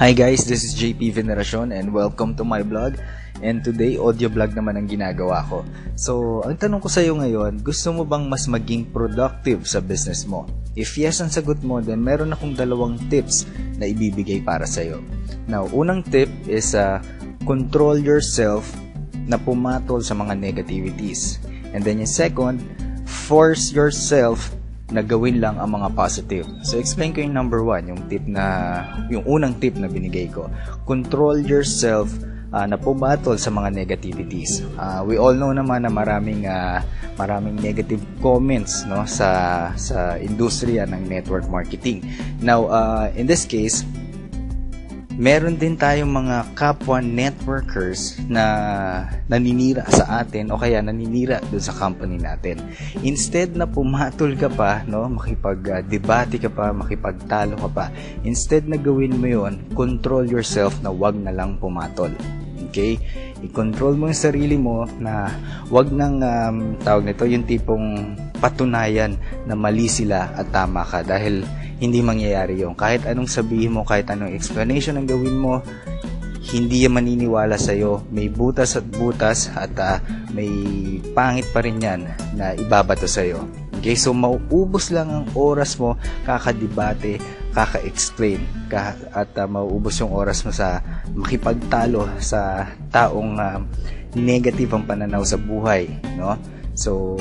Hi guys, this is JP Veneracion and welcome to my vlog. And today, audio vlog naman ang ginagawa ko. So, ang tanong ko sa iyo ngayon, gusto mo bang mas maging productive sa business mo? If yes ang sagot mo, then meron akong dalawang tips na ibibigay para sa iyo. Now, unang tip is control yourself na pumatol sa mga negativities. And then yung second, force yourself na gawin lang ang mga positive. So, explain ko yung number one, yung unang tip na binigay ko. Control yourself na pumatol sa mga negativities. We all know naman na maraming negative comments, no, sa industriya ng network marketing. Now, in this case, meron din tayong mga kapwa networkers na naninira sa atin o kaya naninira dun sa company natin. Instead na pumatol ka pa, no, makipag-debate ka pa, makipagtalo ka pa, instead na gawin mo yon, control yourself na wag na lang pumatol. Okay? I-control mo yung sarili mo na wag nang tawag nito, yung tipong patunayan na mali sila at tama ka, dahil hindi mangyayari yun. Kahit anong sabihin mo, kahit anong explanation ang gawin mo, hindi yan maniniwala sa'yo. May butas at may pangit pa rin yan na ibabato sa'yo. Okay, so mauubos lang ang oras mo kakadebate, kaka-explain, at mauubos yung oras mo sa makipagtalo sa taong negative ang pananaw sa buhay, no? So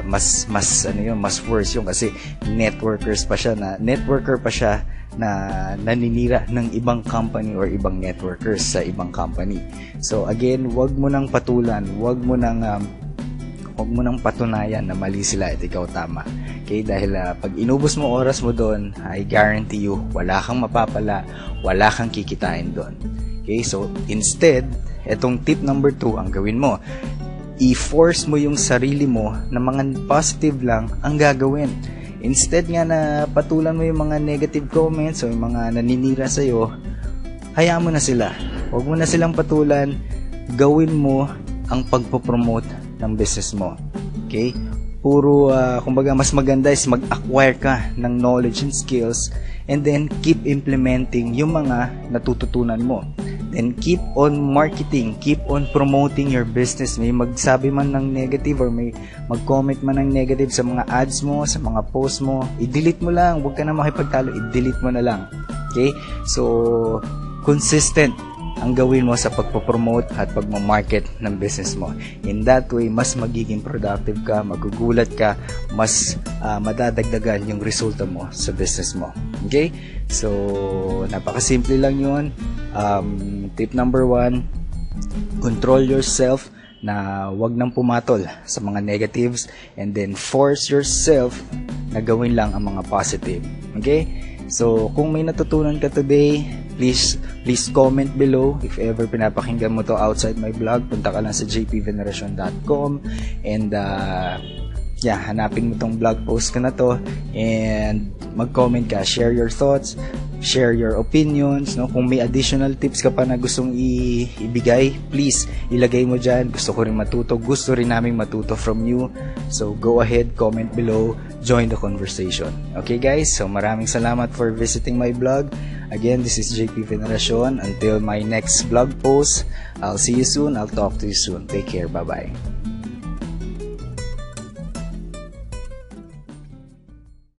mas worse yung kasi networker pa siya na naninira ng ibang company or ibang networkers sa ibang company. So again, wag mo nang patulan, wag mo nang patunayan na mali sila at ikaw tama. Okay, dahil pag inubos mo oras mo doon, I guarantee you, wala kang mapapala, wala kang kikitain doon. Okay, so instead, etong tip number 2 ang gawin mo. I-force mo yung sarili mo na mga positive lang ang gagawin. Instead nga na patulan mo yung mga negative comments o yung mga naninira sa'yo, hayaan mo na sila. Huwag mo na silang patulan, gawin mo ang pagpopromote ng business mo. Okay? Kumbaga mas maganda is mag-acquire ka ng knowledge and skills and then keep implementing yung mga natututunan mo. Then keep on marketing, keep on promoting your business. May magsabi man ng negative or may mag-comment man ng negative sa mga ads mo, sa mga posts mo, i-delete mo lang. Huwag ka na makipagtalo, i-delete mo na lang. Okay? So, consistent ang gawin mo sa pagpopromote at pagmamarket ng business mo. In that way, mas magiging productive ka, magugulat ka, mas madadagdagan yung resulta mo sa business mo. Okay? So, napakasimple lang yun. Tip number 1, control yourself na wag nang pumatol sa mga negatives, and then force yourself na gawin lang ang mga positive. Okay? So, kung may natutunan ka today, please comment below. If ever pinapakinggan mo to outside my blog, punta ka lang sa jpveneracion.com and hanapin mo tong blog post ko na to and mag-comment ka, share your thoughts, share your opinions, no? Kung may additional tips ka pa na gustong ibigay, please ilagay mo dyan. Gusto ko rin matuto, gusto rin naming matuto from you. So go ahead, comment below, join the conversation. Okay guys, so maraming salamat for visiting my blog. Again, this is JP Veneracion. Until my next blog post, I'll see you soon. I'll talk to you soon. Take care. Bye-bye.